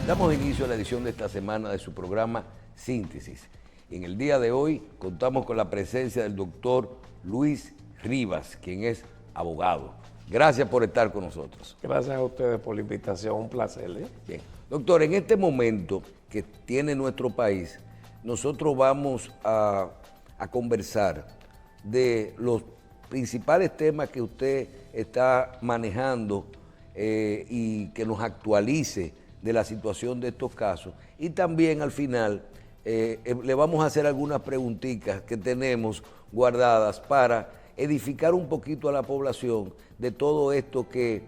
Damos inicio a la edición de esta semana de su programa Síntesis. En el día de hoy contamos con la presencia del doctor Luis Rivas, quien es abogado. Gracias por estar con nosotros. Gracias a ustedes por la invitación, un placer. Bien. Doctor, en este momento que tiene nuestro país, nosotros vamos a conversar de los principales temas que usted está manejando y que nos actualice de la situación de estos casos. Y también al final le vamos a hacer algunas preguntitas que tenemos guardadas para edificar un poquito a la población de todo esto que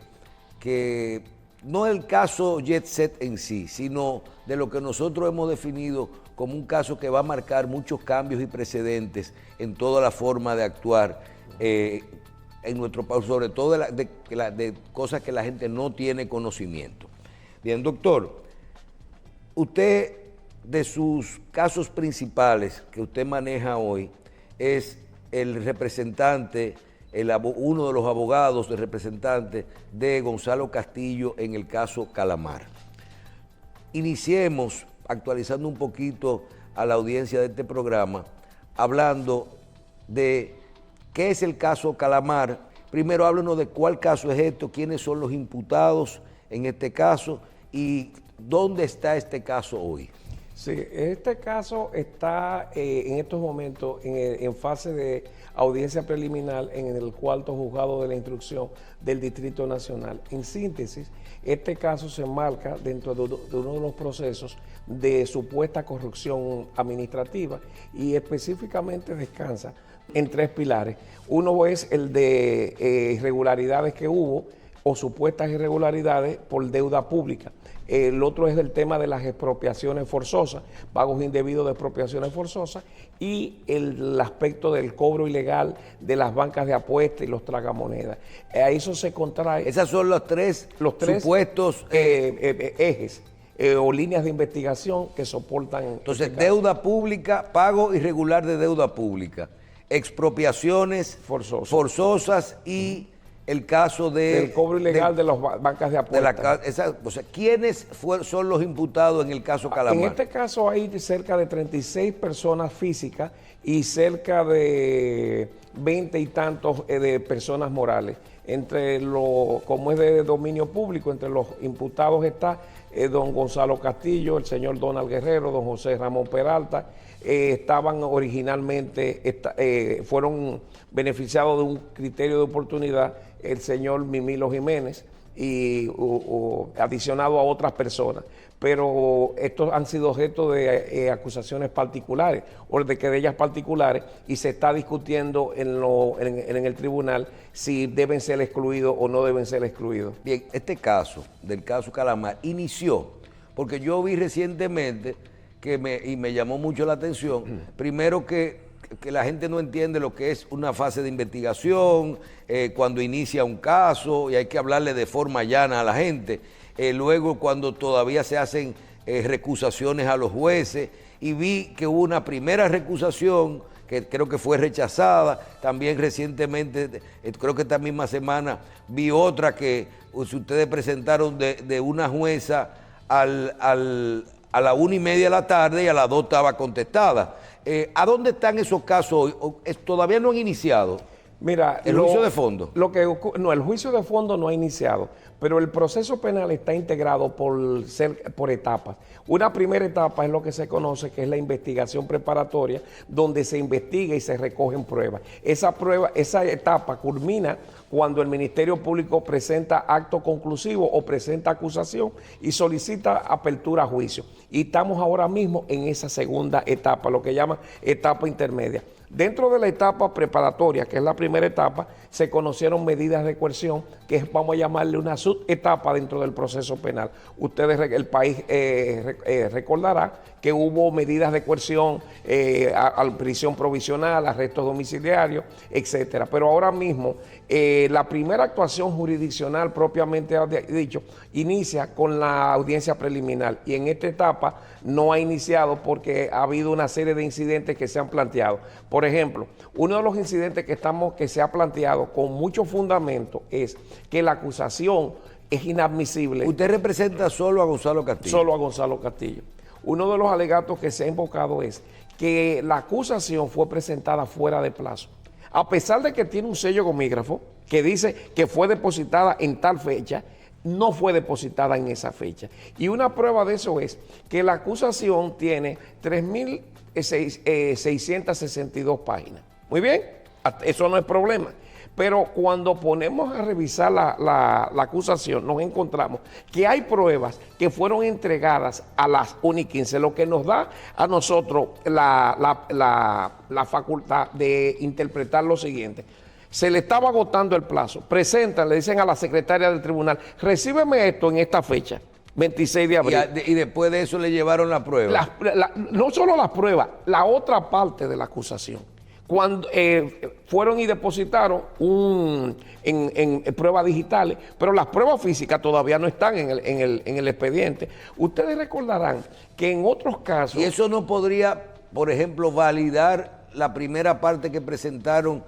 no es el caso Jet Set en sí, sino de lo que nosotros hemos definido como un caso que va a marcar muchos cambios y precedentes en toda la forma de actuar en nuestro país, sobre todo de cosas que la gente no tiene conocimiento. Bien, doctor, usted, de sus casos principales que usted maneja hoy, es el representante, uno de los abogados del representante de Gonzalo Castillo en el caso Calamar. Iniciemos actualizando un poquito a la audiencia de este programa, hablando de qué es el caso Calamar. Primero háblenos de cuál caso es esto, quiénes son los imputados en este caso y dónde está este caso hoy. Sí, este caso está en estos momentos en fase de audiencia preliminar en el cuarto juzgado de la instrucción del Distrito Nacional. En síntesis, este caso se enmarca dentro de uno de los procesos de supuesta corrupción administrativa y específicamente descansa en tres pilares. Uno es el de irregularidades que hubo o supuestas irregularidades por deuda pública. El otro es el tema de las expropiaciones forzosas, pagos indebidos de expropiaciones forzosas y el aspecto del cobro ilegal de las bancas de apuestas y los tragamonedas. A eso se contrae. Esos son los tres supuestos ejes o líneas de investigación que soportan. Entonces, deuda pública, pago irregular de deuda pública, expropiaciones forzosas y el caso del cobro ilegal de las bancas de apuestas. O sea, ¿quiénes son los imputados en el caso Calamar? En este caso hay cerca de 36 personas físicas y cerca de 20 y tantos de personas morales. Como es de dominio público, entre los imputados está don Gonzalo Castillo, el señor Donald Guerrero, don José Ramón Peralta. Estaban originalmente, fueron beneficiados de un criterio de oportunidad el señor Mimilo Jiménez y adicionado a otras personas, pero estos han sido objeto de acusaciones particulares o de querellas particulares y se está discutiendo en el tribunal si deben ser excluidos o no deben ser excluidos. Bien, este caso, del caso Calamar, inició porque yo vi recientemente y me llamó mucho la atención, primero que la gente no entiende lo que es una fase de investigación, cuando inicia un caso y hay que hablarle de forma llana a la gente, luego cuando todavía se hacen recusaciones a los jueces, y vi que hubo una primera recusación que creo que fue rechazada, también recientemente, creo que esta misma semana, vi otra que ustedes presentaron de una jueza a la 1:30 de la tarde y a las 2 estaba contestada. ¿A dónde están esos casos hoy? ¿Todavía no han iniciado? Mira, ¿El juicio de fondo? El juicio de fondo no ha iniciado, pero el proceso penal está integrado por etapas. Una primera etapa es lo que se conoce, que es la investigación preparatoria, donde se investiga y se recogen pruebas. Esa etapa culmina cuando el Ministerio Público presenta acto conclusivo o presenta acusación y solicita apertura a juicio. Y estamos ahora mismo en esa segunda etapa, lo que llaman etapa intermedia. Dentro de la etapa preparatoria, que es la primera etapa, se conocieron medidas de coerción, que es, vamos a llamarle una subetapa dentro del proceso penal. El país recordará que hubo medidas de coerción, a prisión provisional, arrestos domiciliarios, etcétera. Pero ahora mismo, la primera actuación jurisdiccional propiamente dicho, inicia con la audiencia preliminar y en esta etapa no ha iniciado porque ha habido una serie de incidentes que se han planteado. Por ejemplo, uno de los incidentes que se ha planteado con mucho fundamento es que la acusación es inadmisible. Usted representa solo a Gonzalo Castillo. Solo a Gonzalo Castillo. Uno de los alegatos que se ha invocado es que la acusación fue presentada fuera de plazo. A pesar de que tiene un sello gomígrafo que dice que fue depositada en tal fecha, no fue depositada en esa fecha. Y una prueba de eso es que la acusación tiene 3.662 páginas. Muy bien, eso no es problema. Pero cuando ponemos a revisar la acusación, nos encontramos que hay pruebas que fueron entregadas a las UNI-15, lo que nos da a nosotros la facultad de interpretar lo siguiente. Se le estaba agotando el plazo, presentan, le dicen a la secretaria del tribunal, recíbeme esto en esta fecha, 26 de abril. Y después de eso le llevaron la prueba. No solo la prueba, la otra parte de la acusación. Cuando fueron y depositaron en pruebas digitales, pero las pruebas físicas todavía no están en el expediente. Ustedes recordarán que en otros casos... Y eso no podría, por ejemplo, validar la primera parte que presentaron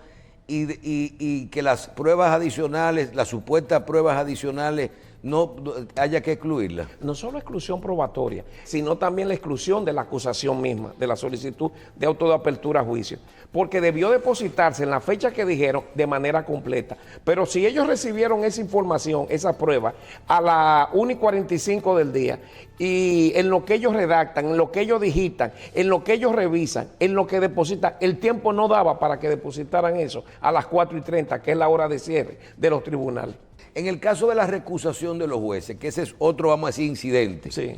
y que las pruebas adicionales, las supuestas pruebas adicionales, no haya que excluirlas. No solo exclusión probatoria, sino también la exclusión de la acusación misma, de la solicitud de auto de apertura a juicio, porque debió depositarse en la fecha que dijeron de manera completa. Pero si ellos recibieron esa información, esa prueba, a las 1:45 del día, y en lo que ellos redactan, en lo que ellos digitan, en lo que ellos revisan, en lo que depositan, el tiempo no daba para que depositaran eso a las 4:30, que es la hora de cierre de los tribunales. En el caso de la recusación de los jueces, que ese es otro, vamos a decir, incidente, Sí.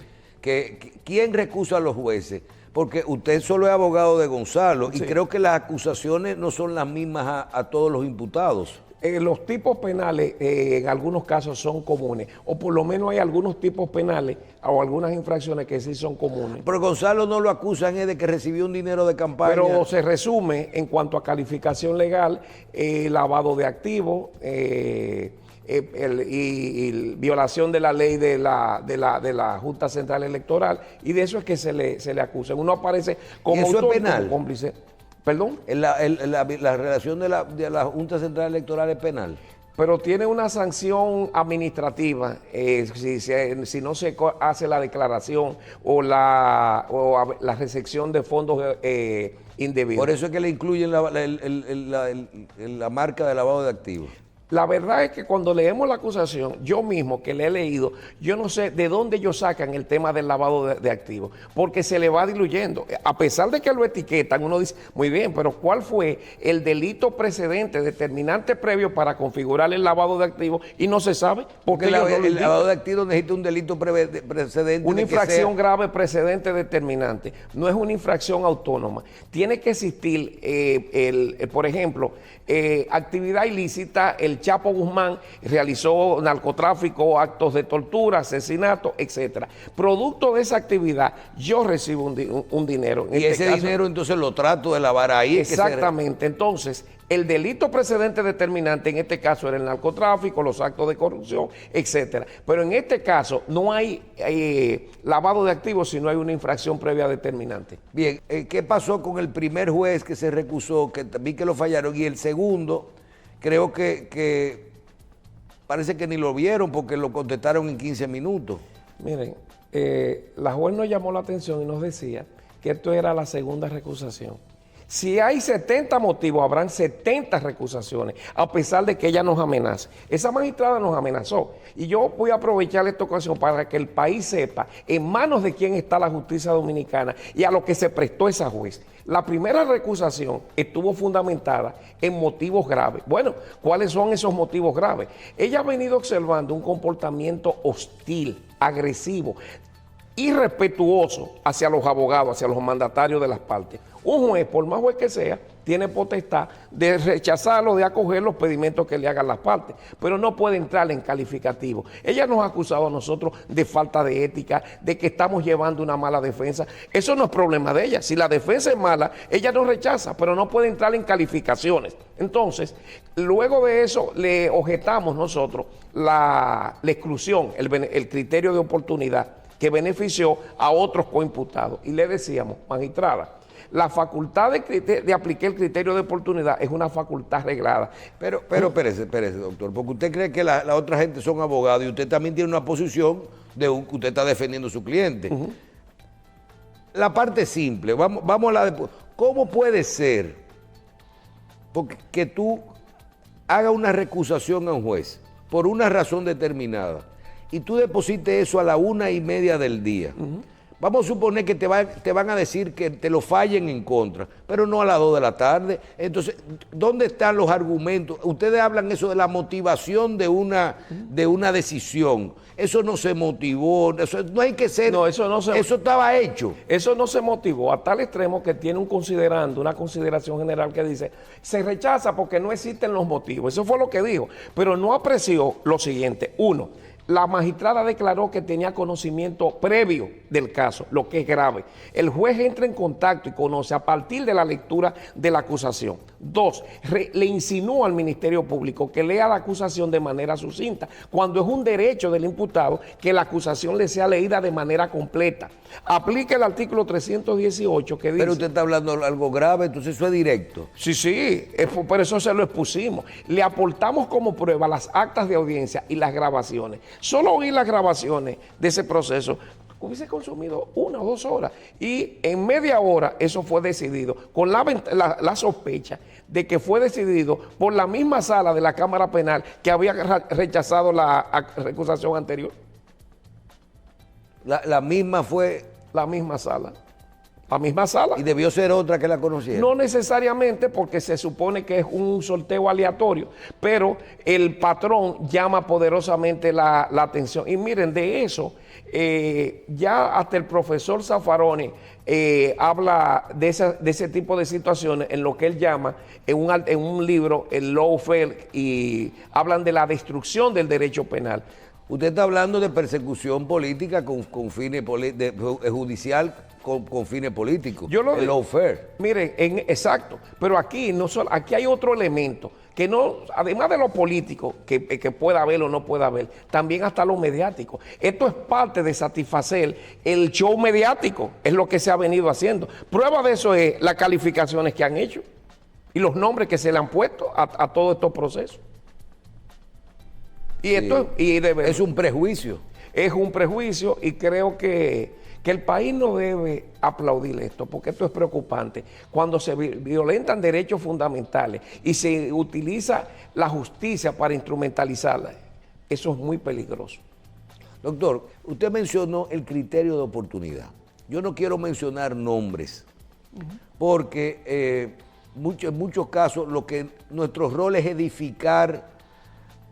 ¿Quién recusa a los jueces? Porque usted solo es abogado de Gonzalo y Sí. creo que las acusaciones no son las mismas a todos los imputados. Los tipos penales en algunos casos son comunes, o por lo menos hay algunos tipos penales o algunas infracciones que sí son comunes. Pero Gonzalo no lo acusan es de que recibió un dinero de campaña. Pero se resume en cuanto a calificación legal, lavado de activos, y violación de la ley de la Junta Central Electoral, y de eso es que se le acusa. Uno aparece como ¿Y eso autor, es penal? como cómplice. ¿Perdón? La relación de la Junta Central Electoral es penal. Pero tiene una sanción administrativa si no se hace la declaración o la recepción de fondos indebidos. Por eso es que le incluyen la marca de lavado de activos. La verdad es que cuando leemos la acusación, yo mismo que le he leído, yo no sé de dónde ellos sacan el tema del lavado de activos, porque se le va diluyendo. A pesar de que lo etiquetan, uno dice, muy bien, pero ¿cuál fue el delito precedente, determinante previo para configurar el lavado de activos? Y no se sabe. Porque el lavado de activos necesita un delito precedente. Una infracción grave precedente determinante. No es una infracción autónoma. Tiene que existir, por ejemplo, actividad ilícita. El Chapo Guzmán realizó narcotráfico, actos de tortura, asesinato, etcétera. Producto de esa actividad, yo recibo un dinero. Y ese dinero entonces lo trato de lavar ahí. Exactamente. Entonces, el delito precedente determinante en este caso era el narcotráfico, los actos de corrupción, etcétera. Pero en este caso no hay lavado de activos si no hay una infracción previa determinante. Bien, ¿qué pasó con el primer juez que se recusó, que también que lo fallaron, y el segundo? Creo que parece que ni lo vieron porque lo contestaron en 15 minutos. Miren, la juez nos llamó la atención y nos decía que esto era la segunda recusación. Si hay 70 motivos, habrán 70 recusaciones, a pesar de que ella nos amenaza. Esa magistrada nos amenazó. Y yo voy a aprovechar esta ocasión para que el país sepa en manos de quién está la justicia dominicana y a lo que se prestó esa juez. La primera recusación estuvo fundamentada en motivos graves. Bueno, ¿cuáles son esos motivos graves? Ella ha venido observando un comportamiento hostil, agresivo, irrespetuoso hacia los abogados, hacia los mandatarios de las partes. Un juez, por más juez que sea, tiene potestad de rechazarlo, de acoger los pedimentos que le hagan las partes, pero no puede entrar en calificativo. Ella nos ha acusado a nosotros de falta de ética, de que estamos llevando una mala defensa. Eso no es problema de ella. Si la defensa es mala, ella nos rechaza, pero no puede entrar en calificaciones. Entonces, luego de eso, le objetamos nosotros la exclusión, el criterio de oportunidad que benefició a otros coimputados. Y le decíamos, magistrada, La facultad de aplicar el criterio de oportunidad es una facultad reglada. Pero espérese, doctor, porque usted cree que la otra gente son abogados y usted también tiene una posición que usted está defendiendo a su cliente. La parte simple, vamos a la de... ¿Cómo puede ser que tú hagas una recusación a un juez por una razón determinada y tú deposites eso a la 1:30 del día? Vamos a suponer que te van a decir que te lo fallen en contra, pero no a las 2 de la tarde. Entonces, ¿dónde están los argumentos? Ustedes hablan eso de la motivación de una decisión. Eso no se motivó, eso no hay que ser... No, eso estaba hecho. Eso no se motivó a tal extremo que tiene una consideración general que dice, se rechaza porque no existen los motivos. Eso fue lo que dijo, pero no apreció lo siguiente. Uno, la magistrada declaró que tenía conocimiento previo del caso, lo que es grave. El juez entra en contacto y conoce a partir de la lectura de la acusación. Dos, le insinúa al Ministerio Público que lea la acusación de manera sucinta, cuando es un derecho del imputado que la acusación le sea leída de manera completa. Aplica el artículo 318 que dice... Pero usted está hablando de algo grave, entonces eso es directo. Sí, por eso se lo expusimos. Le aportamos como prueba las actas de audiencia y las grabaciones. Solo oír las grabaciones de ese proceso hubiese consumido 1 o 2 horas. Y en media hora eso fue decidido, con la sospecha de que fue decidido por la misma sala de la Cámara Penal que había rechazado la recusación anterior. La misma fue... La misma sala. La misma sala. ¿Y debió ser otra que la conociera? No necesariamente, porque se supone que es un sorteo aleatorio, pero el patrón llama poderosamente la atención. Y miren, de eso, ya hasta el profesor Zaffaroni habla de ese tipo de situaciones en lo que él llama, en un libro, el lawfare, y hablan de la destrucción del derecho penal. Usted está hablando de persecución política con fines judicial con fines políticos. Yo lo el lawfare. Miren, exacto, pero aquí aquí hay otro elemento que no, además de lo político que pueda haber o no pueda haber, también hasta lo mediático. Esto es parte de satisfacer el show mediático, es lo que se ha venido haciendo. Prueba de eso es las calificaciones que han hecho y los nombres que se le han puesto a todos estos procesos. Y esto es un prejuicio. Es un prejuicio y creo que el país no debe aplaudir esto, porque esto es preocupante. Cuando se violentan derechos fundamentales y se utiliza la justicia para instrumentalizarla, eso es muy peligroso. Doctor, usted mencionó el criterio de oportunidad. Yo no quiero mencionar nombres, porque en muchos casos nuestro rol es edificar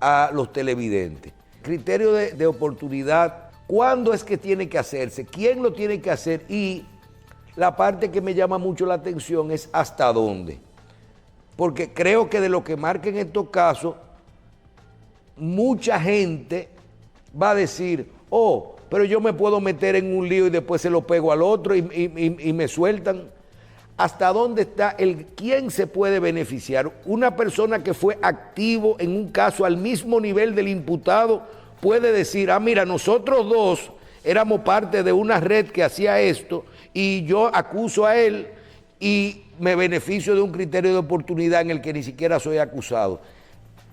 a los televidentes. Criterio de oportunidad, ¿cuándo es que tiene que hacerse? ¿Quién lo tiene que hacer? Y la parte que me llama mucho la atención es hasta dónde. Porque creo que de lo que marca en estos casos, mucha gente va a decir, oh, pero yo me puedo meter en un lío y después se lo pego al otro y me sueltan. ¿Hasta dónde está quién se puede beneficiar? Una persona que fue activo en un caso al mismo nivel del imputado puede decir, mira, nosotros dos éramos parte de una red que hacía esto y yo acuso a él y me beneficio de un criterio de oportunidad en el que ni siquiera soy acusado.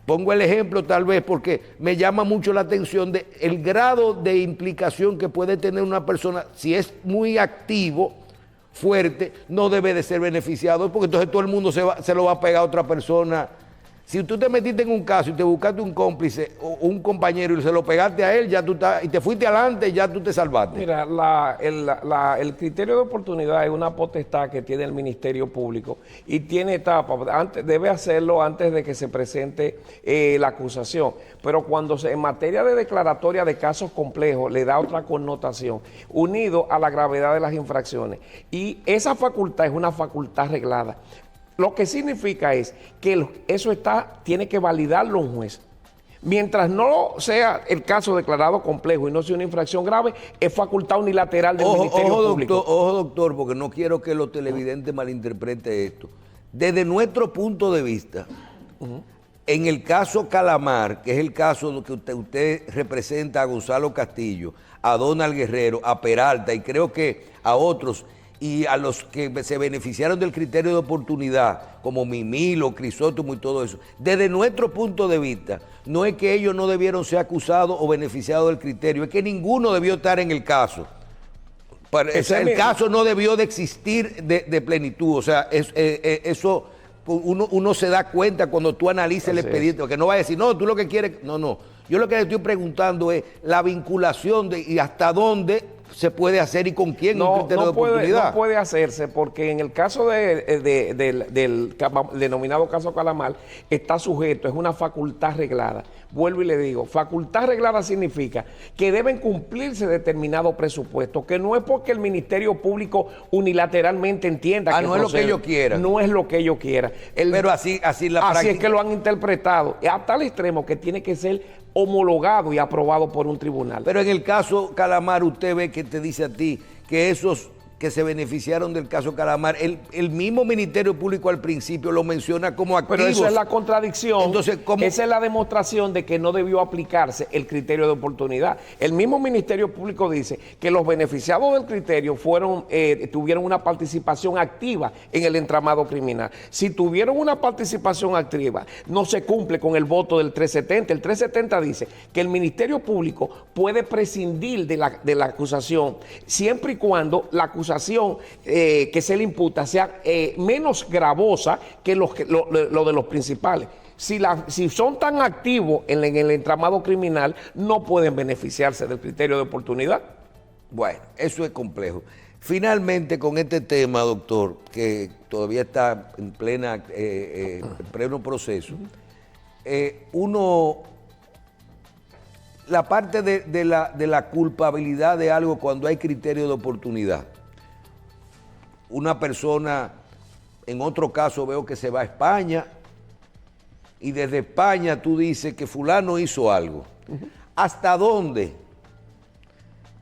Pongo el ejemplo tal vez porque me llama mucho la atención el grado de implicación que puede tener una persona si es muy activo, fuerte, no debe de ser beneficiado, porque entonces todo el mundo se lo va a pegar a otra persona. Si tú te metiste en un caso y te buscaste un cómplice o un compañero y se lo pegaste a él, ya tú y te fuiste adelante, ya tú te salvaste. Mira, el criterio de oportunidad es una potestad que tiene el Ministerio Público y tiene etapas. Debe hacerlo antes de que se presente la acusación. Pero cuando en materia de declaratoria de casos complejos le da otra connotación, unido a la gravedad de las infracciones. Y esa facultad es una facultad reglada. Lo que significa es que eso tiene que validarlo un juez. Mientras no sea el caso declarado complejo y no sea una infracción grave, es facultad unilateral del Ministerio Público. Ojo, doctor, porque no quiero que los televidentes malinterpreten esto. Desde nuestro punto de vista, en el caso Calamar, que es el caso que usted representa a Gonzalo Castillo, a Donald Guerrero, a Peralta y creo que a otros, y a los que se beneficiaron del criterio de oportunidad, como Mimilo, Crisóstomo y todo eso, desde nuestro punto de vista, no es que ellos no debieron ser acusados o beneficiados del criterio, es que ninguno debió estar en el caso. El caso no debió de existir de plenitud, o sea, eso uno se da cuenta cuando tú analizas el expediente, porque no va a decir, no, tú lo que quieres, no. Yo lo que le estoy preguntando es la vinculación y hasta dónde se puede hacer y con quién un criterio de oportunidad. No puede hacerse porque en el caso del denominado caso Calamar está sujeto, es una facultad reglada. Vuelvo y le digo, facultad reglada significa que deben cumplirse determinados presupuestos, que no es porque el Ministerio Público unilateralmente entienda que no es lo que ellos quieran. No es lo que ellos quieran. Pero así la práctica. Así es que lo han interpretado, a tal extremo que tiene que ser homologado y aprobado por un tribunal. Pero en el caso Calamar, usted ve que te dice a ti que esos que se beneficiaron del caso Calamar, el mismo Ministerio Público al principio lo menciona como activos. Pero eso es la contradicción. Entonces, esa es la demostración de que no debió aplicarse el criterio de oportunidad. El mismo Ministerio Público dice que los beneficiados del criterio tuvieron una participación activa en el entramado criminal. Si tuvieron una participación activa, no se cumple con el voto del 370. El 370 dice que el Ministerio Público puede prescindir de la acusación siempre y cuando la acusación que se le imputa sea menos gravosa que lo de los principales. Si son tan activos en el entramado criminal, no pueden beneficiarse del criterio de oportunidad. Bueno, eso es complejo. Finalmente, con este tema, doctor, que todavía está en pleno proceso, la parte de la culpabilidad de algo cuando hay criterio de oportunidad. Una persona, en otro caso veo que se va a España y desde España tú dices que fulano hizo algo. ¿Hasta dónde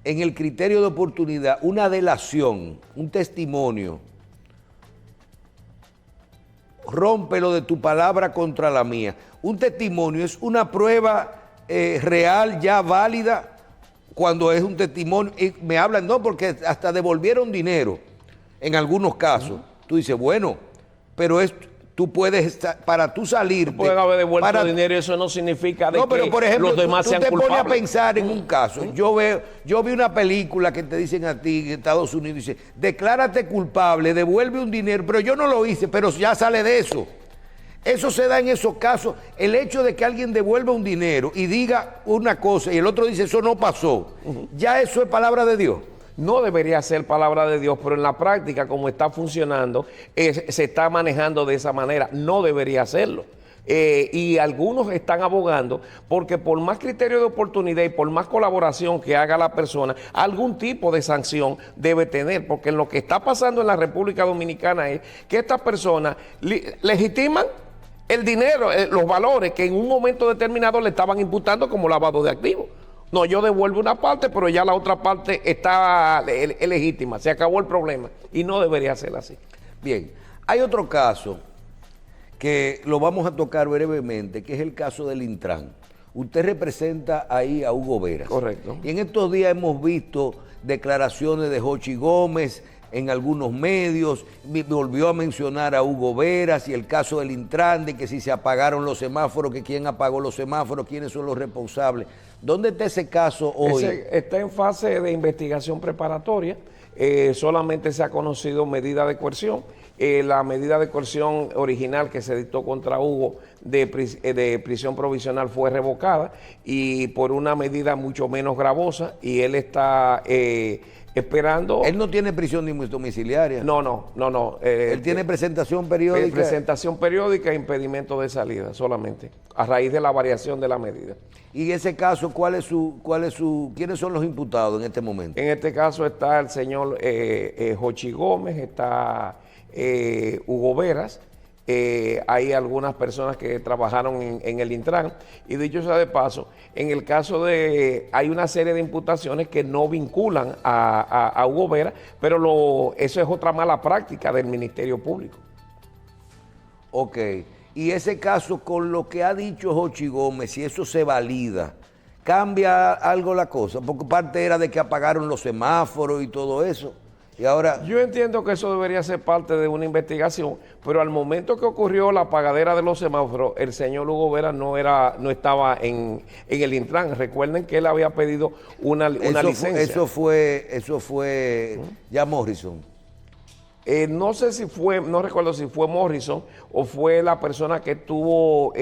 en el criterio de oportunidad una delación, un testimonio, rompe lo de tu palabra contra la mía? Un testimonio es una prueba real, ya válida, cuando es un testimonio. Y me hablan, no, porque hasta devolvieron dinero. En algunos casos, tú dices, bueno, pero tú puedes, para tú salir... Pueden haber devuelto dinero y eso no significa de pero, por ejemplo, los demás sean culpables. Tú te pones a pensar en un caso. Yo vi una película que te dicen a ti en Estados Unidos, dice, declárate culpable, devuelve un dinero, pero yo no lo hice, pero ya sale de eso. Eso se da en esos casos. El hecho de que alguien devuelva un dinero y diga una cosa y el otro dice, eso no pasó, ya eso es palabra de Dios. No debería ser palabra de Dios, pero en la práctica, como está funcionando, se está manejando de esa manera. No debería hacerlo. Y algunos están abogando porque por más criterio de oportunidad y por más colaboración que haga la persona, algún tipo de sanción debe tener, porque lo que está pasando en la República Dominicana es que estas personas legitiman el dinero, los valores que en un momento determinado le estaban imputando como lavado de activos. No, yo devuelvo una parte, pero ya la otra parte está legítima. Se acabó el problema y no debería ser así. Bien, hay otro caso que lo vamos a tocar brevemente, que es el caso del Intran. Usted representa ahí a Hugo Veras. Correcto. Y en estos días hemos visto declaraciones de Jochi Gómez en algunos medios, volvió a mencionar a Hugo Veras y el caso del Intran, de que si se apagaron los semáforos, que quién apagó los semáforos, quiénes son los responsables. ¿Dónde está ese caso hoy? Está en fase de investigación preparatoria, solamente se ha conocido medida de coerción. La medida de coerción original que se dictó contra Hugo de prisión provisional fue revocada y por una medida mucho menos gravosa y él está esperando. Él no tiene prisión ni domiciliaria. No. Él tiene presentación periódica. Presentación periódica e impedimento de salida solamente, a raíz de la variación de la medida. Y en ese caso, ¿quiénes son los imputados en este momento? En este caso está el señor Jochi Gómez, está Hugo Veras, hay algunas personas que trabajaron en el Intran y dicho sea de paso, en el caso hay una serie de imputaciones que no vinculan a Hugo Veras, pero eso es otra mala práctica del Ministerio Público. Ok, y ese caso con lo que ha dicho Jochi Gómez, si eso se valida, ¿cambia algo la cosa? Porque parte era de que apagaron los semáforos y todo eso. Y ahora, Yo entiendo que eso debería ser parte de una investigación, pero al momento que ocurrió la apagadera de los semáforos, el señor Hugo Vera no estaba en el Intran. Recuerden que él había pedido una licencia. eso fue ya Morrison. No sé si fue, no recuerdo si fue Morrison o fue la persona que estuvo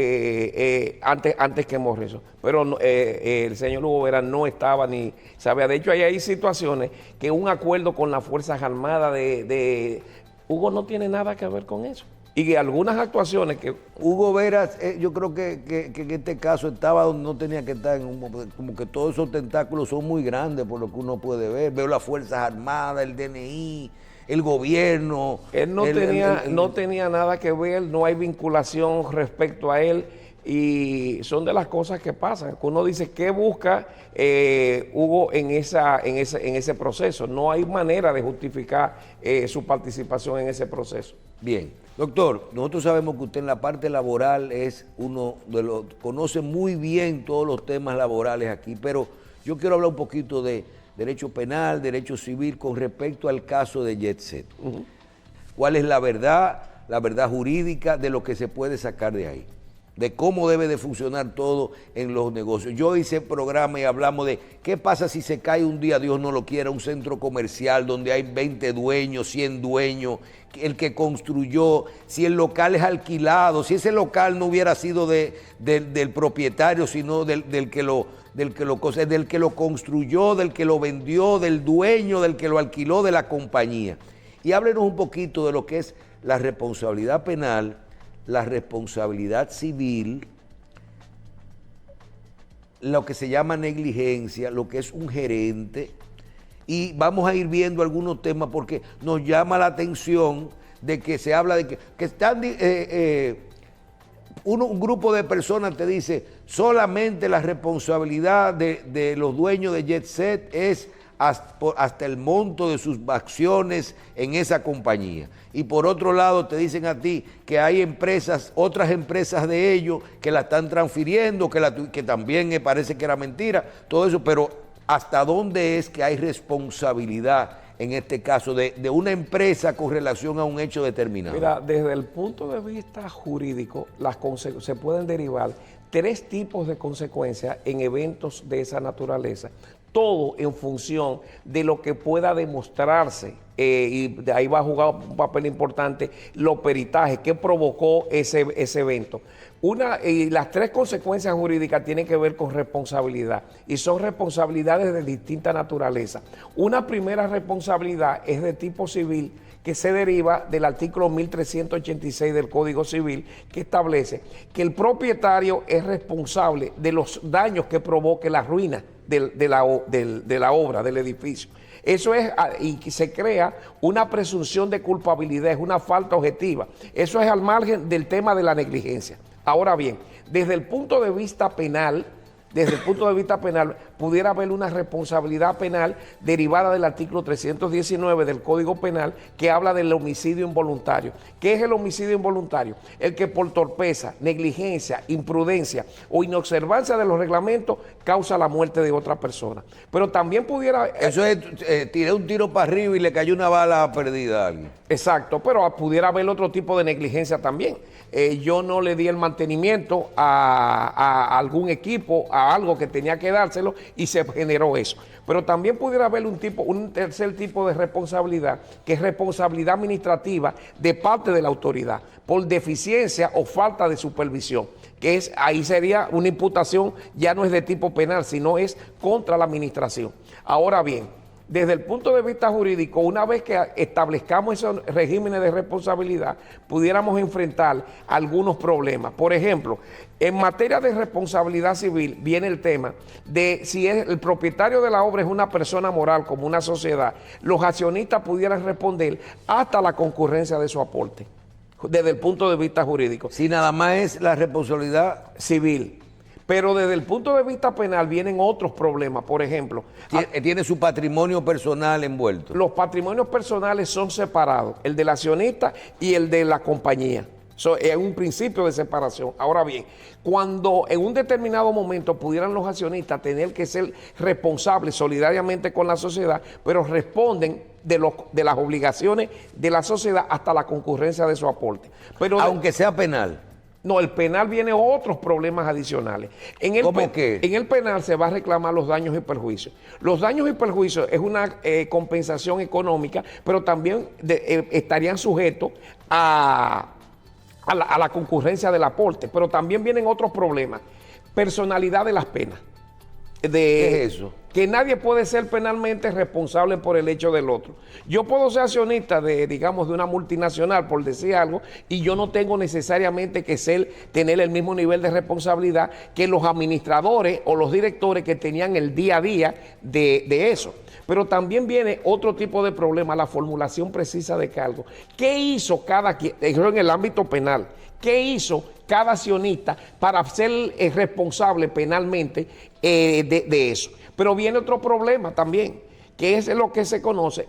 antes que Morrison, pero el señor Hugo Vera no estaba ni sabía. De hecho, hay situaciones que un acuerdo con las Fuerzas Armadas de Hugo no tiene nada que ver con eso. Y algunas actuaciones que... Hugo Vera, yo creo que en este caso estaba donde no tenía que estar, como que todos esos tentáculos son muy grandes por lo que uno puede ver. Veo las Fuerzas Armadas, el DNI, el gobierno. Él no tenía nada que ver, no hay vinculación respecto a él y son de las cosas que pasan. Uno dice, ¿qué busca Hugo en ese proceso? No hay manera de justificar su participación en ese proceso. Bien, doctor, nosotros sabemos que usted en la parte laboral es uno de los, conoce muy bien todos los temas laborales aquí, pero yo quiero hablar un poquito de derecho penal, derecho civil, con respecto al caso de Jet Set. ¿Cuál es la verdad jurídica de lo que se puede sacar de ahí? De cómo debe de funcionar todo en los negocios. Yo hice programa y hablamos de qué pasa si se cae un día, Dios no lo quiera, un centro comercial donde hay 20 dueños, 100 dueños, el que construyó, si el local es alquilado, si ese local no hubiera sido del propietario, sino del que lo construyó, del que lo vendió, del dueño, del que lo alquiló, de la compañía. Y háblenos un poquito de lo que es la responsabilidad penal, la responsabilidad civil, lo que se llama negligencia, lo que es un gerente, y vamos a ir viendo algunos temas porque nos llama la atención de que se habla de que están... un grupo de personas te dice solamente la responsabilidad de los dueños de Jet Set es hasta el monto de sus acciones en esa compañía. Y por otro lado te dicen a ti que hay empresas, otras empresas de ellos que la están transfiriendo, que también me parece que era mentira, todo eso, pero ¿hasta dónde es que hay responsabilidad en este caso de una empresa con relación a un hecho determinado? Mira, desde el punto de vista jurídico, se pueden derivar 3 tipos de consecuencias en eventos de esa naturaleza, todo en función de lo que pueda demostrarse, y de ahí va a jugar un papel importante los peritajes que provocó ese evento. Y las 3 consecuencias jurídicas tienen que ver con responsabilidad y son responsabilidades de distinta naturaleza. Una primera responsabilidad es de tipo civil que se deriva del artículo 1386 del Código Civil, que establece que el propietario es responsable de los daños que provoque la ruina de la obra, del edificio. Eso es, y se crea una presunción de culpabilidad, es una falta objetiva. Eso es al margen del tema de la negligencia. Ahora bien, desde el punto de vista penal, pudiera haber una responsabilidad penal derivada del artículo 319 del Código Penal que habla del homicidio involuntario. ¿Qué es el homicidio involuntario? El que por torpeza, negligencia, imprudencia o inobservancia de los reglamentos causa la muerte de otra persona. Pero también pudiera... Eso es, tiré un tiro para arriba y le cayó una bala perdida a alguien. Exacto, pero pudiera haber otro tipo de negligencia también. Yo no le di el mantenimiento a algún equipo, a algo que tenía que dárselo y se generó eso. Pero también pudiera haber un tercer tipo de responsabilidad, que es responsabilidad administrativa de parte de la autoridad por deficiencia o falta de supervisión, que ahí sería una imputación, ya no es de tipo penal, sino es contra la administración. Ahora bien, desde el punto de vista jurídico, una vez que establezcamos esos regímenes de responsabilidad, pudiéramos enfrentar algunos problemas. Por ejemplo, en materia de responsabilidad civil viene el tema de si el propietario de la obra es una persona moral como una sociedad, los accionistas pudieran responder hasta la concurrencia de su aporte, desde el punto de vista jurídico. Si nada más es la responsabilidad civil. Pero desde el punto de vista penal vienen otros problemas. Por ejemplo, tiene su patrimonio personal envuelto. Los patrimonios personales son separados, el del accionista y el de la compañía. Es un principio de separación. Ahora bien, cuando en un determinado momento pudieran los accionistas tener que ser responsables solidariamente con la sociedad, pero responden de las obligaciones de la sociedad hasta la concurrencia de su aporte. Pero aunque sea penal. No, el penal viene otros problemas adicionales. ¿Cómo qué? En el penal se va a reclamar los daños y perjuicios. Los daños y perjuicios es una compensación económica, pero también estarían sujetos a la concurrencia del aporte. Pero también vienen otros problemas. Personalidad de las penas. ¿Qué es eso? Que nadie puede ser penalmente responsable por el hecho del otro. Yo puedo ser accionista digamos, de una multinacional, por decir algo, y yo no tengo necesariamente que tener el mismo nivel de responsabilidad que los administradores o los directores que tenían el día a día de eso. Pero también viene otro tipo de problema, la formulación precisa de cargo. ¿Qué hizo cada quien en el ámbito penal? ¿Qué hizo cada accionista para ser responsable penalmente de eso? Pero viene otro problema también, que es lo que se conoce.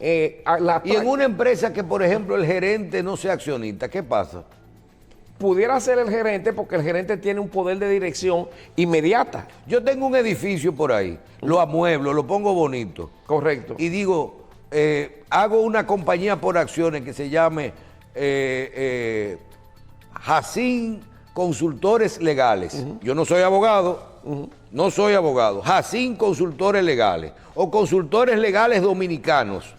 Y en una empresa que, por ejemplo, el gerente no sea accionista, ¿qué pasa? Pudiera ser el gerente, porque el gerente tiene un poder de dirección inmediata. Yo tengo un edificio por ahí, lo amueblo, lo pongo bonito. Correcto. Y digo, hago una compañía por acciones que se llame Jacín Consultores Legales. Yo no soy abogado. No soy abogado. Jacín Consultores Legales o Consultores Legales Dominicanos,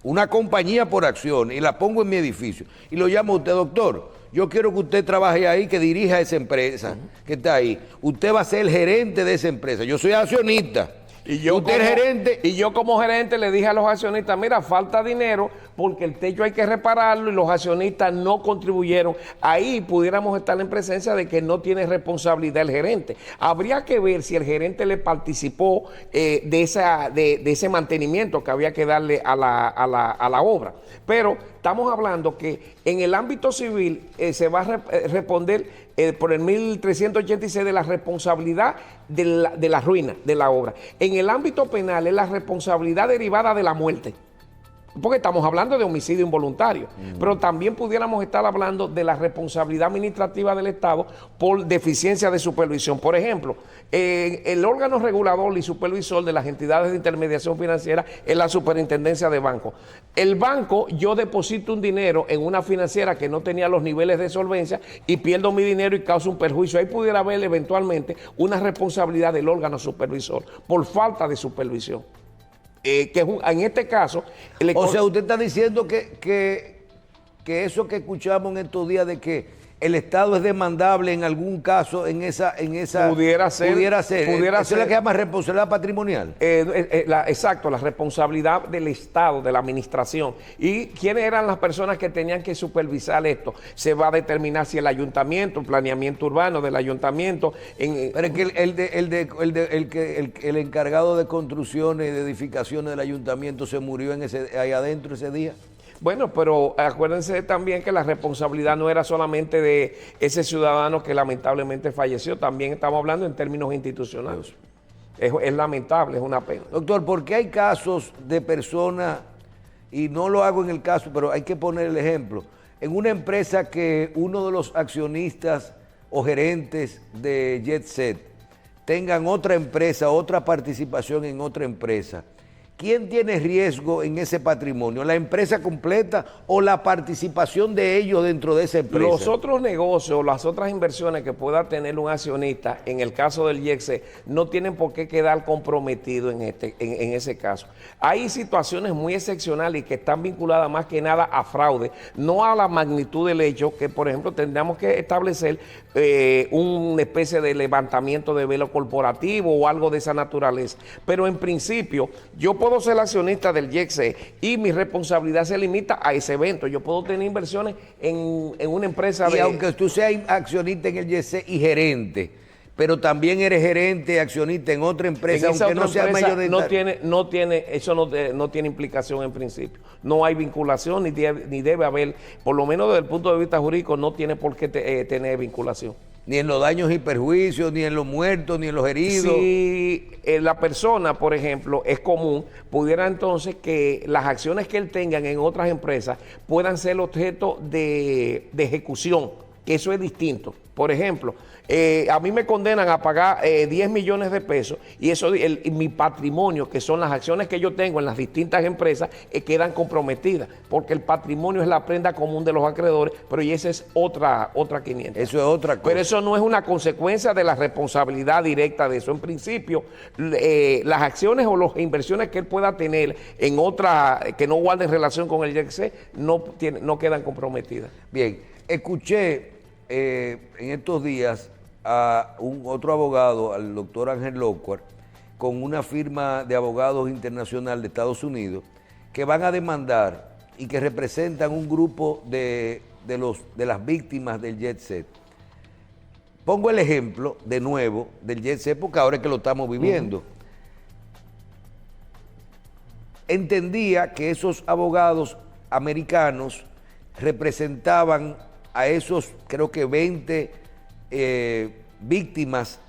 una compañía por acción, y la pongo en mi edificio y lo llamo a usted, doctor. Yo quiero que usted trabaje ahí, que dirija esa empresa que está ahí. Usted va a ser el gerente de esa empresa. Yo soy accionista. Usted es gerente. Y yo como gerente le dije a los accionistas, mira, falta dinero porque el techo hay que repararlo y los accionistas no contribuyeron. Ahí pudiéramos estar en presencia de que no tiene responsabilidad el gerente. Habría que ver si el gerente le participó de ese mantenimiento que había que darle a la obra. Pero estamos hablando que en el ámbito civil se va a responder por el 1386 de la responsabilidad de la ruina de la obra. En el ámbito penal es la responsabilidad derivada de la muerte, porque estamos hablando de homicidio involuntario, pero también pudiéramos estar hablando de la responsabilidad administrativa del Estado por deficiencia de supervisión. Por ejemplo, el órgano regulador y supervisor de las entidades de intermediación financiera es la superintendencia de bancos. El banco, yo deposito un dinero en una financiera que no tenía los niveles de solvencia y pierdo mi dinero y causa un perjuicio. Ahí pudiera haber eventualmente una responsabilidad del órgano supervisor por falta de supervisión. En este caso... O sea, usted está diciendo que eso que escuchamos en estos días de que el Estado es demandable en algún caso, en esa pudiera ser. Eso es lo que llama responsabilidad patrimonial. Exacto, la responsabilidad del Estado, de la administración. ¿Y quiénes eran las personas que tenían que supervisar esto? Se va a determinar si el ayuntamiento, el planeamiento urbano del ayuntamiento... Pero es que el encargado de construcciones y de edificaciones del ayuntamiento se murió ahí adentro ese día. Bueno, pero acuérdense también que la responsabilidad no era solamente de ese ciudadano que lamentablemente falleció, también estamos hablando en términos institucionales. Es lamentable, es una pena. Doctor, ¿por qué hay casos de personas, y no lo hago en el caso, pero hay que poner el ejemplo, en una empresa que uno de los accionistas o gerentes de Jet Set tengan otra empresa, otra participación en otra empresa? ¿Quién tiene riesgo en ese patrimonio? ¿La empresa completa o la participación de ellos dentro de esa empresa? Los otros negocios, las otras inversiones que pueda tener un accionista, en el caso del IEXE, no tienen por qué quedar comprometidos en ese caso. Hay situaciones muy excepcionales y que están vinculadas más que nada a fraude, no a la magnitud del hecho, que por ejemplo tendríamos que establecer una especie de levantamiento de velo corporativo o algo de esa naturaleza. Pero en principio, yo puedo ser accionista del IEXE y mi responsabilidad se limita a ese evento. Yo puedo tener inversiones en una empresa y aunque tú seas accionista en el IEXE y gerente, pero también eres gerente, accionista en otra empresa, aunque no sea mayoritario. No tiene implicación en principio. No hay vinculación ni debe haber, por lo menos desde el punto de vista jurídico, no tiene por qué tener vinculación. Ni en los daños y perjuicios, ni en los muertos, ni en los heridos. Si la persona, por ejemplo, es común, pudiera entonces que las acciones que él tenga en otras empresas puedan ser objeto de ejecución, que eso es distinto. Por ejemplo, a mí me condenan a pagar 10 millones de pesos y eso, mi patrimonio, que son las acciones que yo tengo en las distintas empresas, quedan comprometidas, porque el patrimonio es la prenda común de los acreedores, pero y esa es otra 500. Eso es otra cosa. Pero eso no es una consecuencia de la responsabilidad directa de eso. En principio, las acciones o las inversiones que él pueda tener en otra, que no guarden relación con el JETSET, no quedan comprometidas. Bien, escuché en estos días a otro abogado, al doctor Ángel Lockhart, con una firma de abogados internacional de Estados Unidos, que van a demandar y que representan un grupo de las víctimas del JETSET. Pongo el ejemplo, de nuevo, del JETSET, porque ahora es que lo estamos viviendo. Entendía que esos abogados americanos representaban a esos, creo que 20 víctimas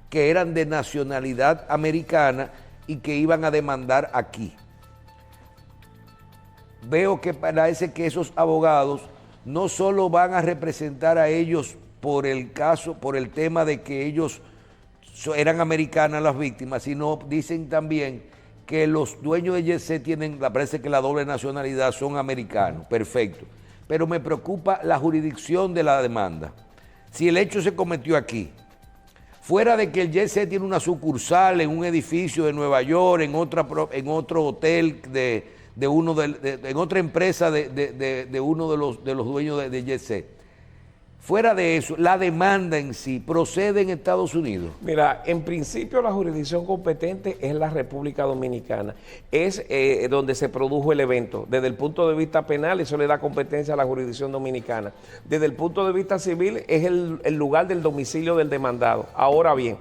que eran de nacionalidad americana y que iban a demandar aquí. Veo que parece que esos abogados no solo van a representar a ellos por el tema de que ellos eran americanas las víctimas, sino dicen también que los dueños de JETSET tienen, parece que la doble nacionalidad, son americanos. Perfecto. Pero me preocupa la jurisdicción de la demanda. Si el hecho se cometió aquí, fuera de que el JETSET tiene una sucursal en un edificio de Nueva York, en otro hotel en otra empresa de uno de los dueños de JETSET. Fuera de eso, la demanda en sí procede en Estados Unidos. Mira, en principio la jurisdicción competente es la República Dominicana. Es donde se produjo el evento. Desde el punto de vista penal, eso le da competencia a la jurisdicción dominicana. Desde el punto de vista civil, es el lugar del domicilio del demandado. Ahora bien,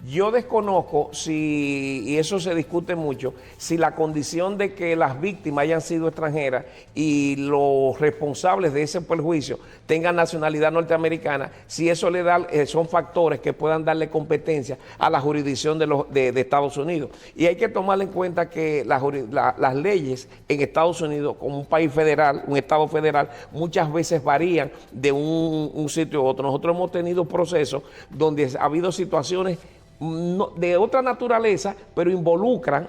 yo desconozco si, y eso se discute mucho, si la condición de que las víctimas hayan sido extranjeras y los responsables de ese perjuicio tengan nacionalidad norteamericana, si eso le da, son factores que puedan darle competencia a la jurisdicción de Estados Unidos. Y hay que tomar en cuenta que las leyes en Estados Unidos, como un país federal, un estado federal, muchas veces varían de un sitio a otro. Nosotros hemos tenido procesos donde ha habido situaciones de otra naturaleza, pero involucran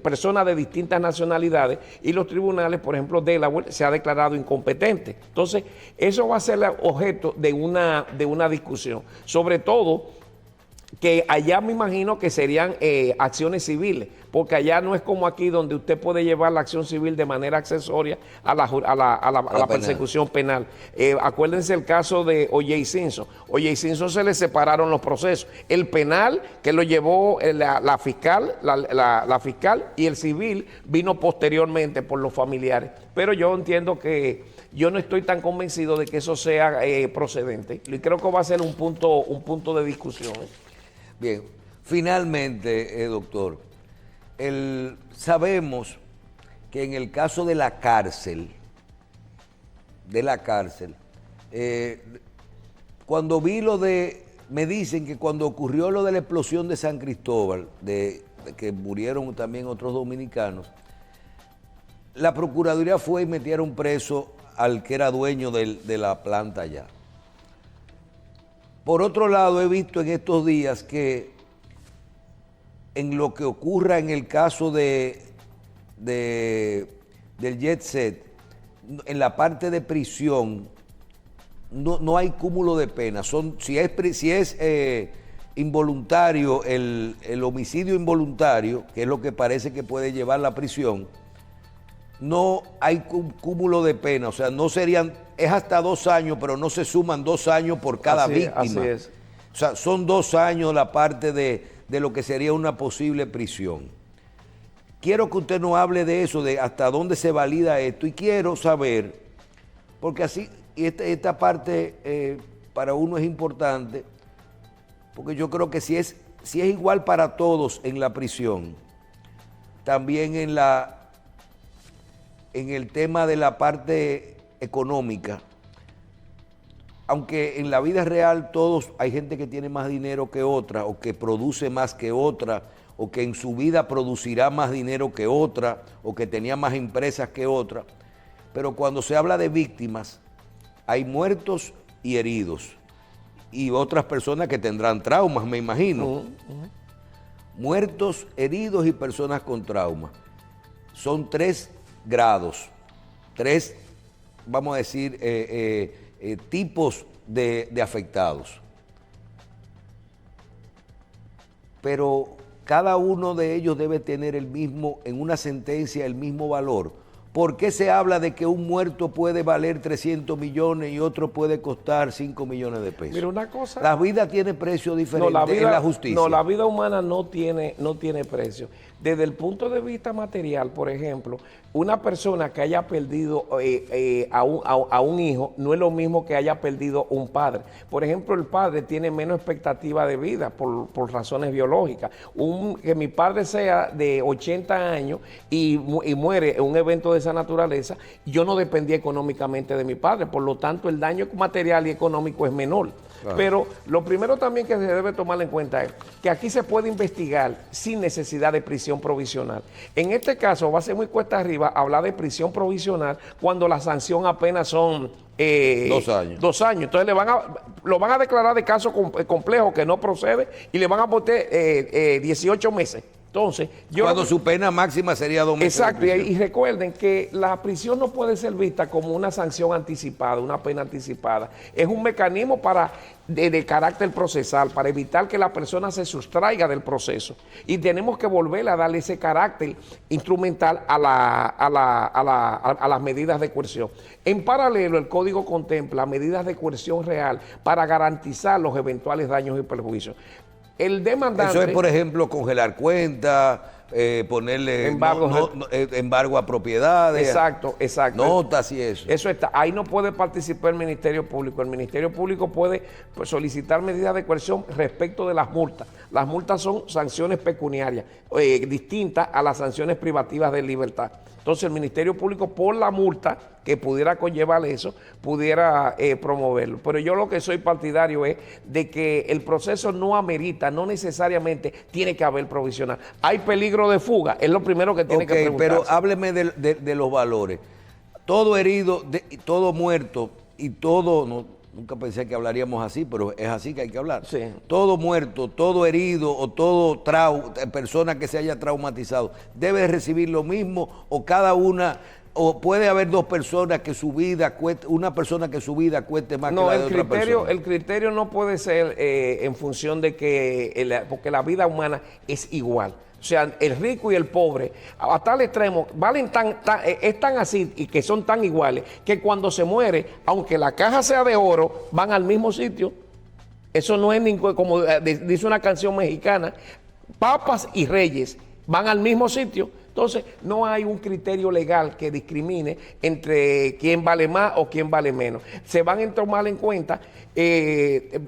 personas de distintas nacionalidades y los tribunales, por ejemplo, Delaware se ha declarado incompetente. Entonces, eso va a ser objeto de una discusión, sobre todo que allá me imagino que serían acciones civiles, porque allá no es como aquí donde usted puede llevar la acción civil de manera accesoria a la persecución penal. Acuérdense el caso de O.J. Simpson. O.J. Simpson se le separaron los procesos. El penal, que lo llevó la fiscal, y el civil vino posteriormente por los familiares. Pero yo entiendo que yo no estoy tan convencido de que eso sea procedente. Y creo que va a ser un punto de discusión. Bien, finalmente, doctor, sabemos que en el caso de la cárcel, cuando vi me dicen que cuando ocurrió lo de la explosión de San Cristóbal, que murieron también otros dominicanos, la Procuraduría fue y metieron preso al que era dueño de la planta allá. Por otro lado, he visto en estos días que en lo que ocurra en el caso del JETSET, en la parte de prisión, no hay cúmulo de penas. Si es involuntario, el homicidio involuntario, que es lo que parece que puede llevar la prisión, no hay cúmulo de pena, o sea, no serían, es hasta 2 años, pero no se suman 2 años por cada víctima. Así es. O sea, son 2 años la parte de lo que sería una posible prisión. Quiero que usted nos hable de eso, de hasta dónde se valida esto, y quiero saber, porque así, y esta parte para uno es importante, porque yo creo que si es igual para todos en la prisión, también en el tema de la parte económica, aunque en la vida real todos, hay gente que tiene más dinero que otra, o que produce más que otra, o que en su vida producirá más dinero que otra, o que tenía más empresas que otra, pero cuando se habla de víctimas, hay muertos y heridos. Y otras personas que tendrán traumas, me imagino. Muertos, heridos y personas con traumas. Son 3 grados, 3, vamos a decir, tipos de afectados. Pero cada uno de ellos debe tener el mismo, en una sentencia, el mismo valor. ¿Por qué se habla de que un muerto puede valer 300 millones y otro puede costar 5 millones de pesos? Mira una cosa. La vida tiene precio diferente en la justicia. No, la vida humana no tiene precio. Desde el punto de vista material, por ejemplo, una persona que haya perdido a un hijo no es lo mismo que haya perdido un padre. Por ejemplo, el padre tiene menos expectativa de vida por razones biológicas. Que mi padre sea de 80 años y muere en un evento de esa naturaleza, yo no dependía económicamente de mi padre. Por lo tanto, el daño material y económico es menor. Claro. Pero lo primero también que se debe tomar en cuenta es que aquí se puede investigar sin necesidad de prisión provisional. En este caso va a ser muy cuesta arriba hablar de prisión provisional cuando la sanción apenas son 2 años. 2 años. Entonces lo van a declarar de caso complejo que no procede y le van a poner 18 meses. Entonces, cuando su pena máxima sería 2 meses. Exacto, y recuerden que la prisión no puede ser vista como una sanción anticipada, una pena anticipada. Es un mecanismo de carácter procesal, para evitar que la persona se sustraiga del proceso. Y tenemos que volver a darle ese carácter instrumental a las medidas de coerción. En paralelo, el Código contempla medidas de coerción real para garantizar los eventuales daños y perjuicios. El demandante... Eso es, por ejemplo, congelar cuentas, ponerle embargo a propiedades. Exacto. Notas y eso. Eso está. Ahí no puede participar el Ministerio Público. El Ministerio Público puede solicitar medidas de coerción respecto de las multas. Las multas son sanciones pecuniarias, distintas a las sanciones privativas de libertad. Entonces el Ministerio Público, por la multa que pudiera conllevar eso, pudiera promoverlo. Pero yo lo que soy partidario es de que el proceso no amerita, no necesariamente tiene que haber provisional. Hay peligro de fuga, es lo primero que tiene que preguntarse. Pero hábleme de los valores. Todo herido, todo muerto y todo... Nunca pensé que hablaríamos así, pero es así que hay que hablar. Sí. Todo muerto, todo herido o todo persona que se haya traumatizado, ¿debe recibir lo mismo o cada una, o puede haber 2 personas que su vida cueste, una persona que su vida cueste más que la de otra persona? El criterio no puede ser en función de que, porque la vida humana es igual. O sea, el rico y el pobre, a tal extremo, es tan así y que son tan iguales, que cuando se muere, aunque la caja sea de oro, van al mismo sitio. Eso no es como dice una canción mexicana, papas y reyes van al mismo sitio. Entonces, no hay un criterio legal que discrimine entre quién vale más o quién vale menos. Se van a tomar en cuenta, se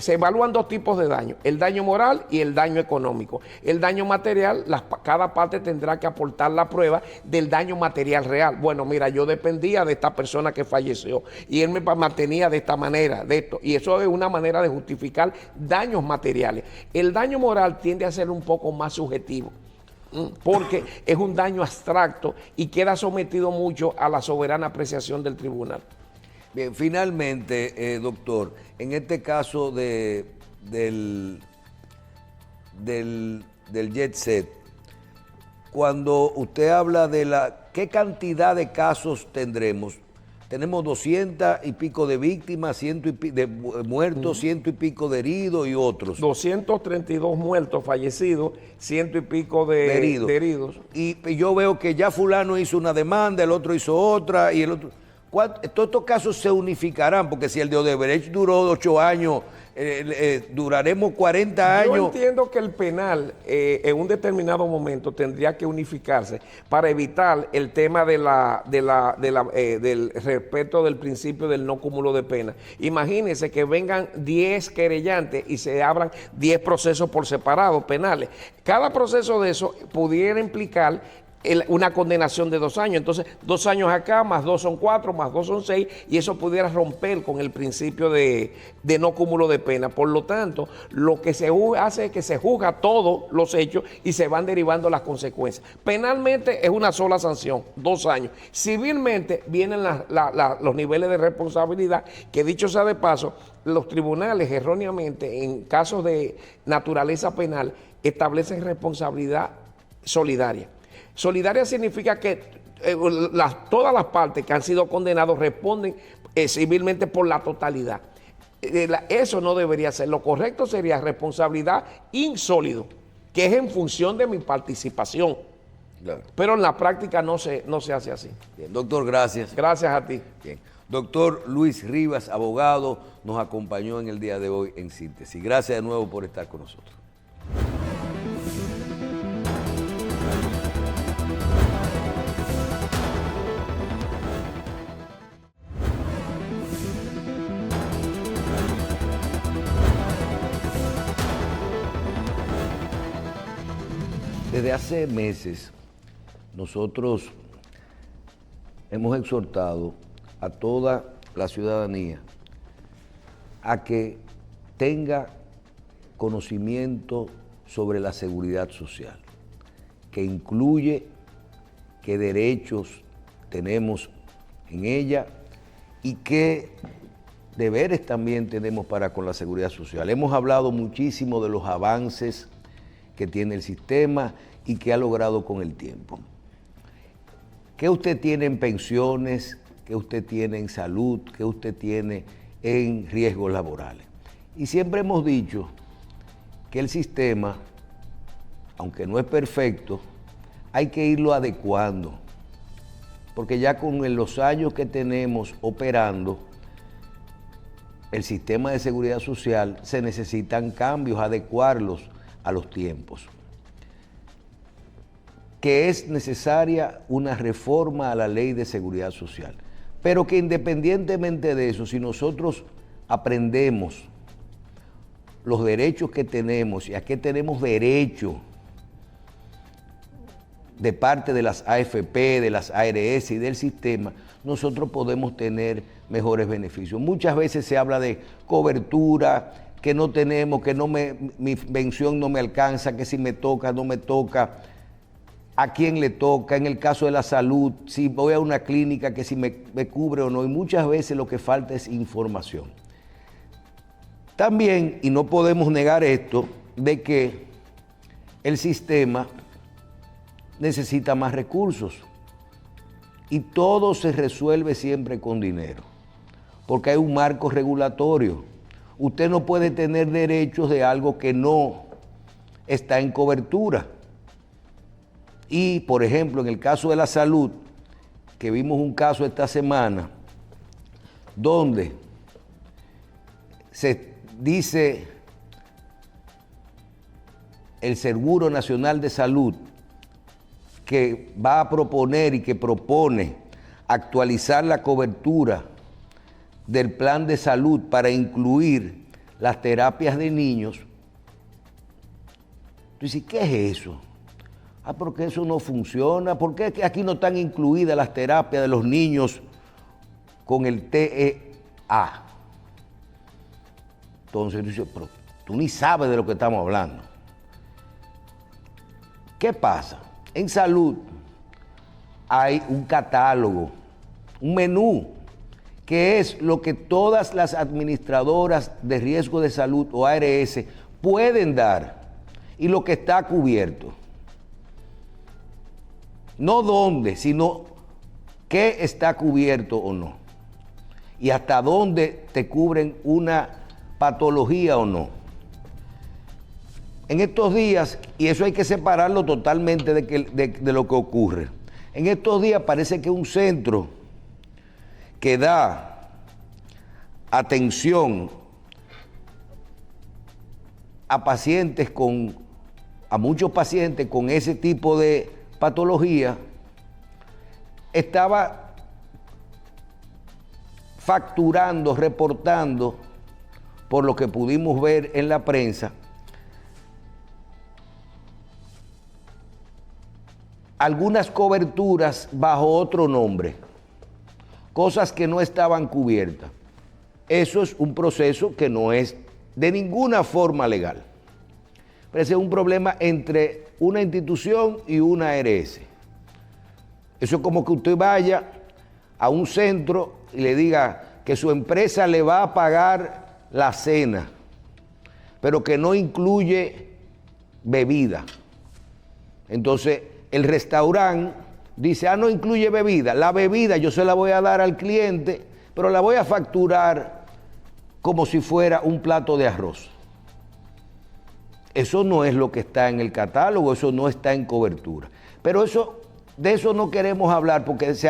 evalúan 2 tipos de daño, el daño moral y el daño económico. El daño material, cada parte tendrá que aportar la prueba del daño material real. Bueno, mira, yo dependía de esta persona que falleció y él me mantenía de esta manera, de esto. Y eso es una manera de justificar daños materiales. El daño moral tiende a ser un poco más subjetivo, porque es un daño abstracto y queda sometido mucho a la soberana apreciación del tribunal. Bien, finalmente, doctor, en este caso del jet set, cuando usted habla de ¿qué cantidad de casos tendremos? Tenemos 200 y pico de víctimas, 100 y pico de muertos, 100 y pico de heridos y otros. 232 muertos, fallecidos, 100 y pico de heridos. Y yo veo que ya fulano hizo una demanda, el otro hizo otra y el otro... Todos estos casos se unificarán, porque si el de Odebrecht duró 8 años, duraremos 40 años. Yo entiendo que el penal en un determinado momento tendría que unificarse para evitar el tema del respeto del principio del no cúmulo de pena. Imagínense que vengan 10 querellantes y se abran 10 procesos por separado penales. Cada proceso de eso pudiera implicar una condenación de 2 años. Entonces, 2 años acá, más 2 son 4, más 2 son 6, y eso pudiera romper con el principio de no cúmulo de pena. Por lo tanto, lo que se hace es que se juzga todos los hechos y se van derivando las consecuencias. Penalmente es una sola sanción, 2 años. Civilmente vienen los niveles de responsabilidad, que dicho sea de paso, los tribunales erróneamente, en casos de naturaleza penal, establecen responsabilidad solidaria. Solidaria significa que todas las partes que han sido condenados responden civilmente por la totalidad. Eso no debería ser. Lo correcto sería responsabilidad insólido, que es en función de mi participación. Claro. Pero en la práctica no se hace así. Bien, doctor, gracias. Gracias a ti. Bien. Doctor Luis Rivas, abogado, nos acompañó en el día de hoy en Síntesis. Gracias de nuevo por estar con nosotros. Desde hace meses nosotros hemos exhortado a toda la ciudadanía a que tenga conocimiento sobre la seguridad social, que incluye qué derechos tenemos en ella y qué deberes también tenemos para con la seguridad social. Hemos hablado muchísimo de los avances que tiene el sistema y que ha logrado con el tiempo. ¿Qué usted tiene en pensiones? ¿Qué usted tiene en salud? ¿Qué usted tiene en riesgos laborales? Y siempre hemos dicho que el sistema, aunque no es perfecto, hay que irlo adecuando, porque ya con los años que tenemos operando, el sistema de seguridad social se necesitan cambios, adecuarlos a los tiempos. Que es necesaria una reforma a la ley de seguridad social, pero que independientemente de eso, si nosotros aprendemos los derechos que tenemos y a qué tenemos derecho de parte de las AFP, de las ARS y del sistema, nosotros podemos tener mejores beneficios. Muchas veces se habla de cobertura, que no tenemos, que mi pensión no me alcanza, que si me toca, no me toca, a quién le toca, en el caso de la salud, si voy a una clínica, que si me cubre o no, y muchas veces lo que falta es información. También, y no podemos negar esto, de que el sistema necesita más recursos y todo se resuelve siempre con dinero, porque hay un marco regulatorio. Usted no puede tener derechos de algo que no está en cobertura. Y, por ejemplo, en el caso de la salud, que vimos un caso esta semana, donde se dice el Seguro Nacional de Salud que va a proponer y que propone actualizar la cobertura del plan de salud para incluir las terapias de niños. Entonces, ¿qué es eso? Porque eso no funciona. ¿Por qué aquí no están incluidas las terapias de los niños con el TEA? Entonces, dice, pero tú ni sabes de lo que estamos hablando. ¿Qué pasa? En salud hay un catálogo, un menú, que es lo que todas las administradoras de riesgo de salud o ARS pueden dar y lo que está cubierto. No dónde, sino qué está cubierto o no. Y hasta dónde te cubren una patología o no. En estos días, y eso hay que separarlo totalmente de lo que ocurre, en estos días parece que un centro que da atención a pacientes a muchos pacientes con ese tipo de patología, estaba facturando, reportando, por lo que pudimos ver en la prensa, algunas coberturas bajo otro nombre, cosas que no estaban cubiertas. Eso es un proceso que no es de ninguna forma legal. Pero ese es un problema entre una institución y una ARS. Eso es como que usted vaya a un centro y le diga que su empresa le va a pagar la cena, pero que no incluye bebida. Entonces, el restaurante dice, no incluye bebida. La bebida yo se la voy a dar al cliente, pero la voy a facturar como si fuera un plato de arroz. Eso no es lo que está en el catálogo, eso no está en cobertura. Pero de eso no queremos hablar porque se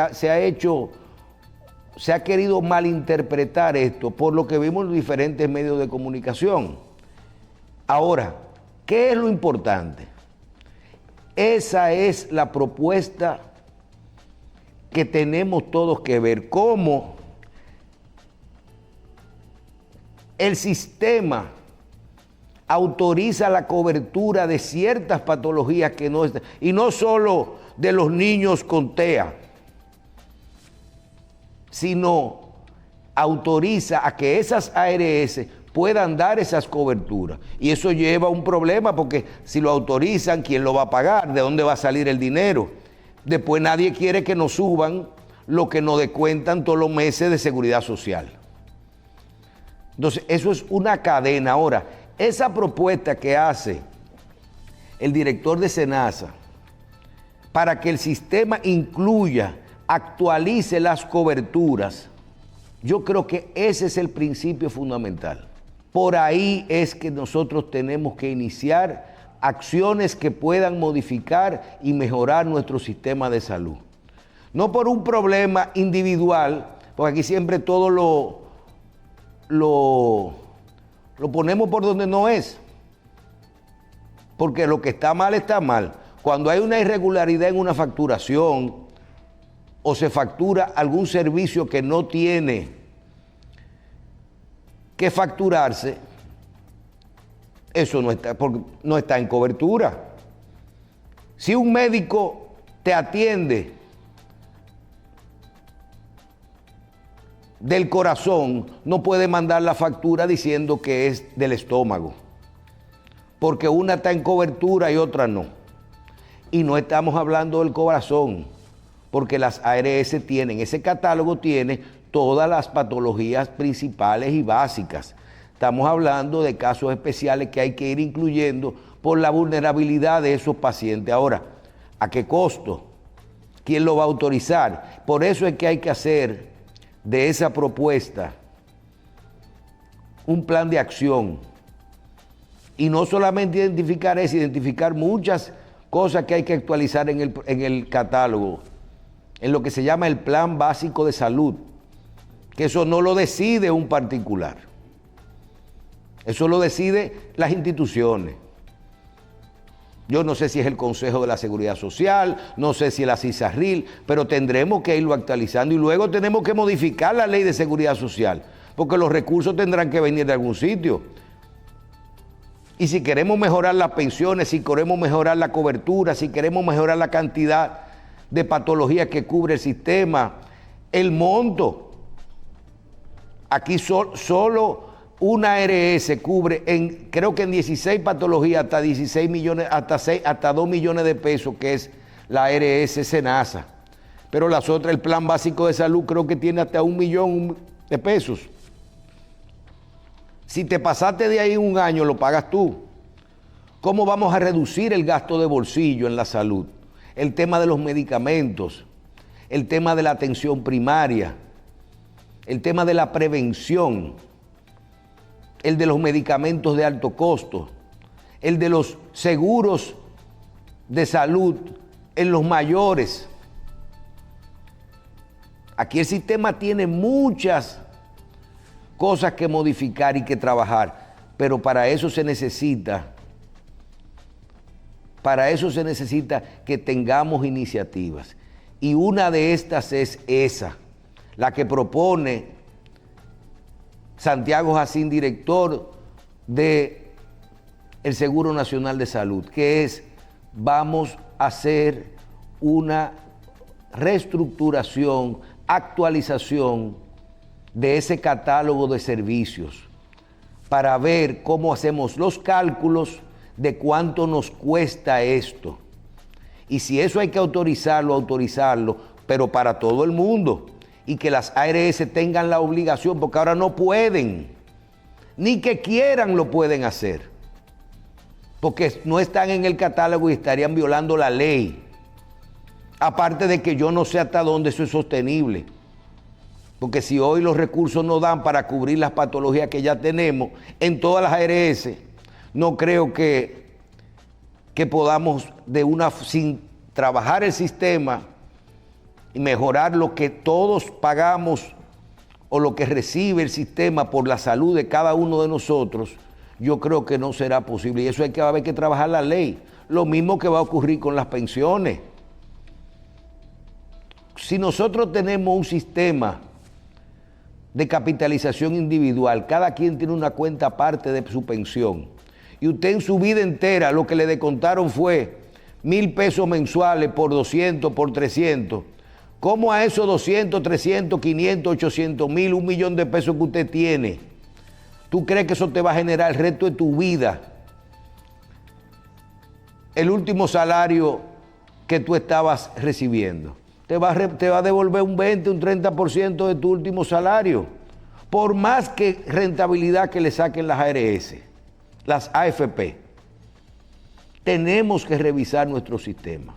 ha querido malinterpretar esto por lo que vimos en los diferentes medios de comunicación. Ahora, ¿qué es lo importante? Esa es la propuesta que tenemos todos que ver, cómo el sistema autoriza la cobertura de ciertas patologías que no están, y no solo de los niños con TEA, sino autoriza a que esas ARS puedan dar esas coberturas. Y eso lleva a un problema porque si lo autorizan, ¿quién lo va a pagar? ¿De dónde va a salir el dinero? Después nadie quiere que nos suban lo que nos descuentan todos los meses de seguridad social. Entonces, eso es una cadena. Ahora, esa propuesta que hace el director de SENASA para que el sistema incluya, actualice las coberturas, yo creo que ese es el principio fundamental. Por ahí es que nosotros tenemos que iniciar acciones que puedan modificar y mejorar nuestro sistema de salud. No por un problema individual, porque aquí siempre todo lo ponemos por donde no es. Porque lo que está mal está mal. Cuando hay una irregularidad en una facturación o se factura algún servicio que no tiene que facturarse, eso no está en cobertura. Si un médico te atiende del corazón, no puede mandar la factura diciendo que es del estómago, porque una está en cobertura y otra no. Y no estamos hablando del corazón, porque las ARS tienen, ese catálogo tiene todas las patologías principales y básicas. Estamos hablando de casos especiales que hay que ir incluyendo por la vulnerabilidad de esos pacientes. Ahora, ¿a qué costo? ¿Quién lo va a autorizar? Por eso es que hay que hacer de esa propuesta un plan de acción. Y no solamente identificar eso, identificar muchas cosas que hay que actualizar en el catálogo, en lo que se llama el Plan Básico de Salud, que eso no lo decide un particular, eso lo decide las instituciones. Yo no sé si es el Consejo de la Seguridad Social, no sé si es la CISARRIL, pero tendremos que irlo actualizando y luego tenemos que modificar la Ley de Seguridad Social, porque los recursos tendrán que venir de algún sitio. Y si queremos mejorar las pensiones, si queremos mejorar la cobertura, si queremos mejorar la cantidad de patologías que cubre el sistema, el monto. Aquí solo una ARS cubre, creo que en 16 patologías, hasta 16 millones, hasta 2 millones de pesos, que es la ARS SENASA. Pero las otras, el Plan Básico de Salud, creo que tiene hasta 1 millón de pesos. Si te pasaste de ahí un año, lo pagas tú. ¿Cómo vamos a reducir el gasto de bolsillo en la salud? El tema de los medicamentos, el tema de la atención primaria, el tema de la prevención, el de los medicamentos de alto costo, el de los seguros de salud en los mayores. Aquí el sistema tiene muchas cosas que modificar y que trabajar, pero para eso se necesita que tengamos iniciativas. Y una de estas es esa, la que propone Santiago Jacín, director del Seguro Nacional de Salud, que es: vamos a hacer una reestructuración, actualización de ese catálogo de servicios para ver cómo hacemos los cálculos de cuánto nos cuesta esto. Y si eso hay que autorizarlo, pero para todo el mundo. Y que las ARS tengan la obligación, porque ahora no pueden, ni que quieran lo pueden hacer, porque no están en el catálogo y estarían violando la ley. Aparte de que yo no sé hasta dónde eso es sostenible, porque si hoy los recursos no dan para cubrir las patologías que ya tenemos en todas las ARS, no creo que podamos sin trabajar el sistema y mejorar lo que todos pagamos o lo que recibe el sistema por la salud de cada uno de nosotros. Yo creo que no será posible, y eso va a haber que trabajar la ley. Lo mismo que va a ocurrir con las pensiones. Si nosotros tenemos un sistema de capitalización individual, cada quien tiene una cuenta aparte de su pensión, y usted en su vida entera lo que le descontaron fue 1,000 pesos mensuales por 200, por 300, ¿cómo a esos 200, 300, 500, 800 mil, 1 millón de pesos que usted tiene, tú crees que eso te va a generar el resto de tu vida el último salario que tú estabas recibiendo? Te va a devolver un 20, un 30% de tu último salario, por más que rentabilidad que le saquen las ARS, las AFP. Tenemos que revisar nuestro sistema.